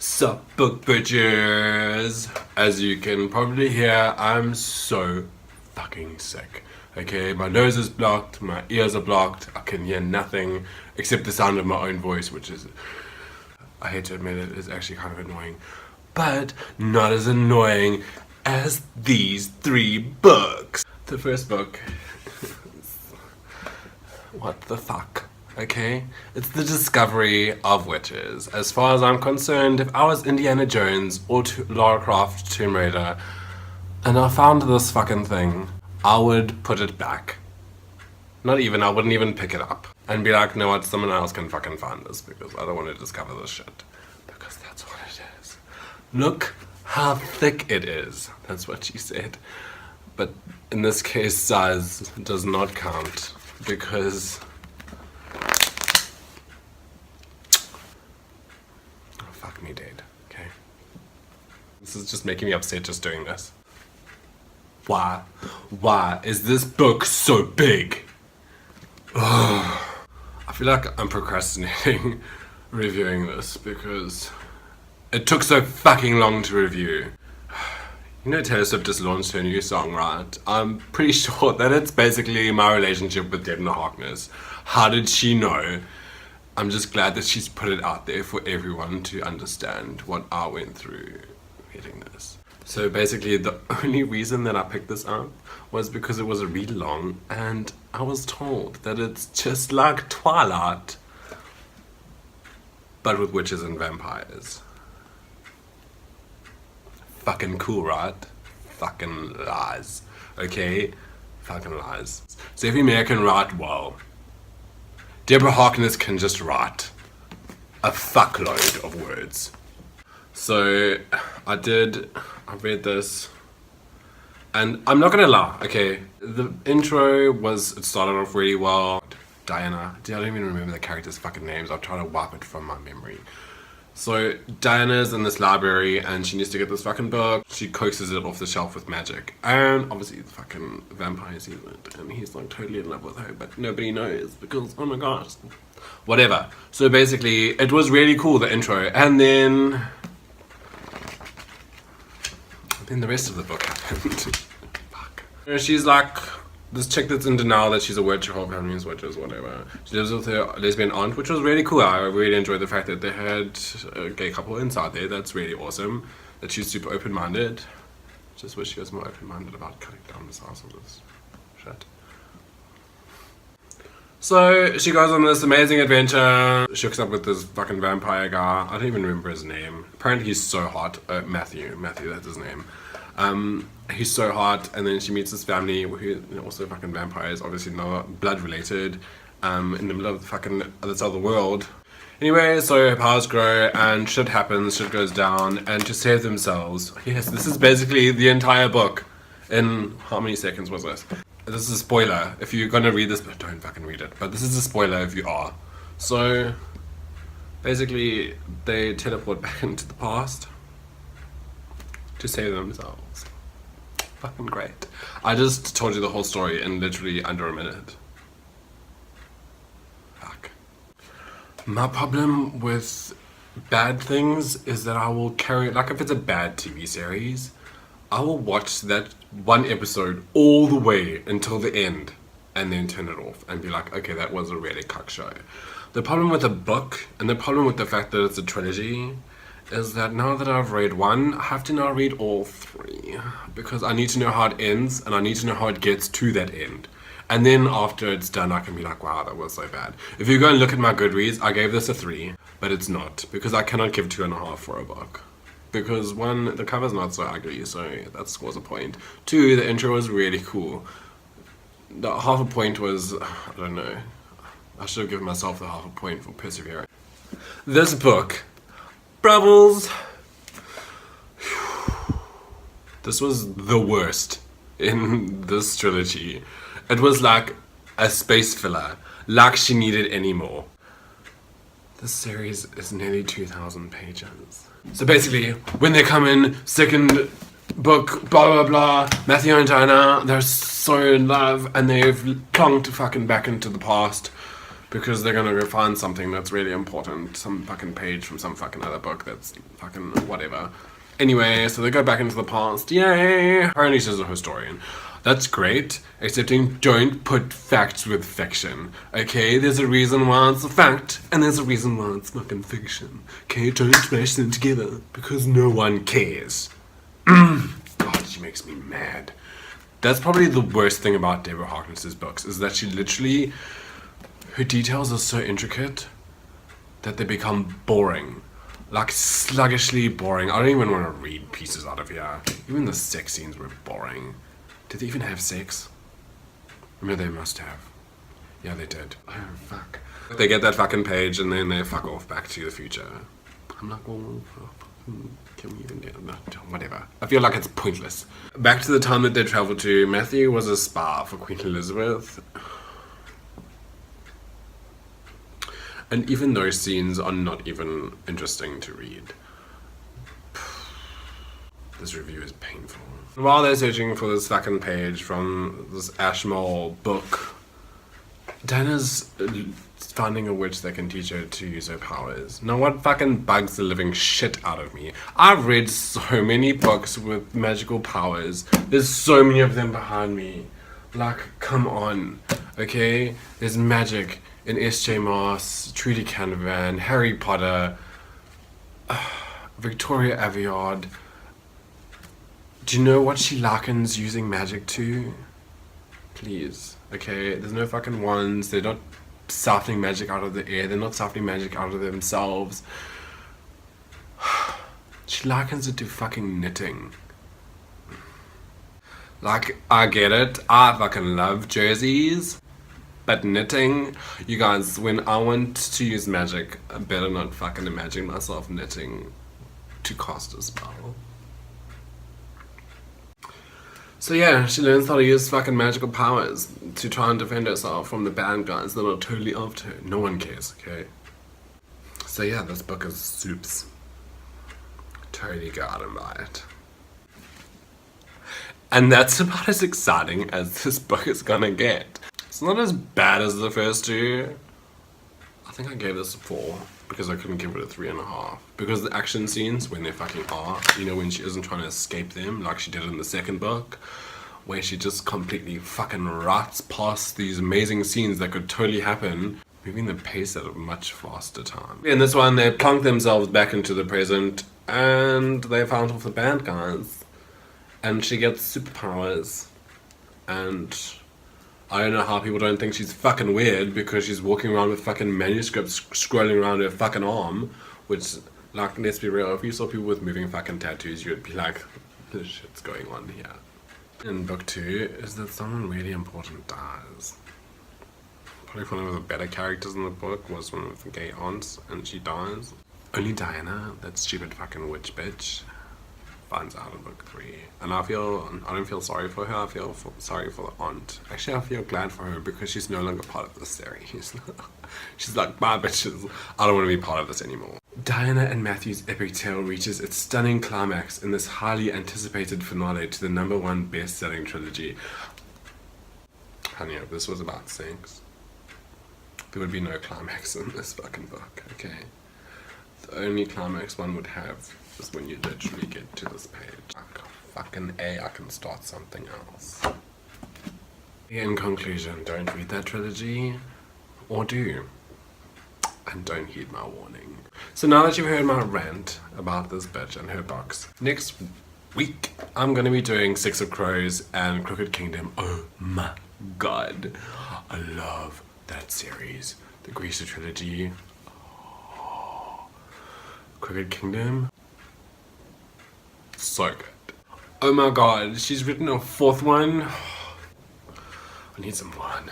Sup, book bitches? As you can probably hear, I'm so fucking sick. Okay, my nose is blocked, my ears are blocked, I can hear nothing except the sound of my own voice, which is, I hate to admit it, is actually kind of annoying. But not as annoying as these 3 books. The first book what the fuck? Okay? It's the discovery of witches. As far as I'm concerned, if I was Indiana Jones or Lara Croft Tomb Raider and I found this fucking thing, I would put it back. I wouldn't even pick it up. And be like, no, what, someone else can fucking find this because I don't want to discover this shit. Because that's what it is. Look how thick it is. That's what she said. But in this case, size does not count because fuck me dead, okay? This is just making me upset just doing this. Why? Why is this book so big? I feel like I'm procrastinating reviewing this because it took so fucking long to review. You know Taylor Swift just launched her new song, right? I'm pretty sure that it's basically my relationship with Deborah Harkness. How did she know? I'm just glad that she's put it out there for everyone to understand what I went through reading this. So basically the only reason that I picked this up was because it was a read along and I was told that it's just like Twilight but with witches and vampires. Fucking cool, right? Fucking lies. Okay? Fucking lies. So if you can write well, Deborah Harkness can just write a fuckload of words. So I read this, and I'm not gonna lie, okay? The intro it started off really well. Diana, I don't even remember the characters' fucking names. I'll try to wipe it from my memory. So Diana's in this library and she needs to get this fucking book. She coaxes it off the shelf with magic. And obviously the fucking vampire sees it and he's like totally in love with her, but nobody knows because, oh my gosh. Whatever. So basically it was really cool, the intro. And then the rest of the book happened. Fuck. She's like this chick that's in denial that she's a witch, her whole family is witches, whatever. She lives with her lesbian aunt, which was really cool. I really enjoyed the fact that they had a gay couple inside there. That's really awesome. That she's super open-minded. Just wish she was more open-minded about cutting down the size of this shit. So she goes on this amazing adventure. She hooks up with this fucking vampire guy. I don't even remember his name. Apparently he's so hot. Matthew, that's his name. He's so hot, and then she meets this family who also fucking vampires, obviously not blood related, in the middle of the fucking other side of the world. Anyway, so her powers grow and shit happens, shit goes down, and to save themselves, yes, this is basically the entire book. In how many seconds was this? This is a spoiler. If you're gonna read this, but don't fucking read it. But this is a spoiler if you are. So basically, they teleport back into the past to save themselves. Fucking great. I just told you the whole story in literally under a minute. Fuck. My problem with bad things is that I will carry, like if it's a bad TV series, I will watch that one episode all the way until the end and then turn it off and be like, okay, that was a really cuck show. The problem with a book and the problem with the fact that it's a trilogy is that now that I've read one, I have to now read all 3 because I need to know how it ends and I need to know how it gets to that end. And then after it's done, I can be like, wow, that was so bad. If you go and look at my Goodreads, I gave this a 3, but it's not because I cannot give 2.5 for a book. Because 1, the cover's not so ugly, so that scores a point. 2, the intro was really cool. The half a point was, I don't know, I should have given myself the half a point for persevering. This book, Bravels. This was the worst in this trilogy. It was like a space filler, like she needed any more. This series is nearly 2,000 pages. So basically, when they come in, second book, blah blah blah, Matthew and Diana, they're so in love and they've clung to fucking back into the past. because they're gonna go find something that's really important, some fucking page from some fucking other book that's fucking whatever. Anyway, so they go back into the past. Yay! Apparently she's a historian. That's great, excepting don't put facts with fiction. Okay, there's a reason why it's a fact, and there's a reason why it's fucking fiction. Okay, don't smash them together, because no one cares. God, she makes me mad. That's probably the worst thing about Deborah Harkness's books, is that she literally, her details are so intricate that they become boring. Like, sluggishly boring. I don't even want to read pieces out of here. Even the sex scenes were boring. Did they even have sex? No, they must have. Yeah, they did. Oh, fuck. They get that fucking page and then they fuck off back to the future. I'm like, well, can we even do it? No, whatever. I feel like it's pointless. Back to the time that they traveled to, Matthew was a spa for Queen Elizabeth. And even those scenes are not even interesting to read. This review is painful. While they're searching for this fucking page from this Ashmole book, Diana's finding a witch that can teach her to use her powers. Now what fucking bugs the living shit out of me? I've read so many books with magical powers. There's so many of them behind me. Like, come on. Okay? There's magic in S.J. Moss, Trudy Canavan, Harry Potter, Victoria Aveyard. Do you know what she likens using magic to? Please. Okay, there's no fucking wands. They're not siphoning magic out of the air. They're not siphoning magic out of themselves. She likens it to fucking knitting. Like, I get it. I fucking love jerseys. But knitting, you guys, when I want to use magic, I better not fucking imagine myself knitting to cast a spell. So yeah, she learns how to use fucking magical powers to try and defend herself from the bad guys that are totally after her. No one cares, okay? So yeah, this book is soups. Totally go out and buy it. And that's about as exciting as this book is gonna get. It's not as bad as the first two. I think I gave this a 4 because I couldn't give it a 3.5. Because the action scenes, when they fucking are, you know, when she isn't trying to escape them like she did in the second book, where she just completely fucking ruts past these amazing scenes that could totally happen, moving the pace at a much faster time. In this one, they plunk themselves back into the present and they found off the bad guys. And she gets superpowers. And I don't know how people don't think she's fucking weird because she's walking around with fucking manuscripts scrolling around her fucking arm, which, like, let's be real, if you saw people with moving fucking tattoos, you'd be like, this shit's going on here. In book 2 is that someone really important dies. Probably one of the better characters in the book was one of the gay aunts, and she dies. Only Diana, that stupid fucking witch bitch, finds out in book 3. And I don't feel sorry for her, I feel sorry for the aunt. Actually, I feel glad for her because she's no longer part of the series. She's like, bye bitches, I don't want to be part of this anymore. Diana and Matthew's epic tale reaches its stunning climax in this highly anticipated finale to the #1 best-selling trilogy. Honey, if this was about sex, there would be no climax in this fucking book, okay? The only climax one would have is when you literally get to this page. Like, fucking A, I can start something else. In conclusion, don't read that trilogy, or do. And don't heed my warning. So now that you've heard my rant about this bitch and her box, next week I'm gonna be doing Six of Crows and Crooked Kingdom. Oh my god, I love that series. The Greaser trilogy. Oh. Crooked Kingdom. So good. Oh my god, she's written a 4th one. I need some wine.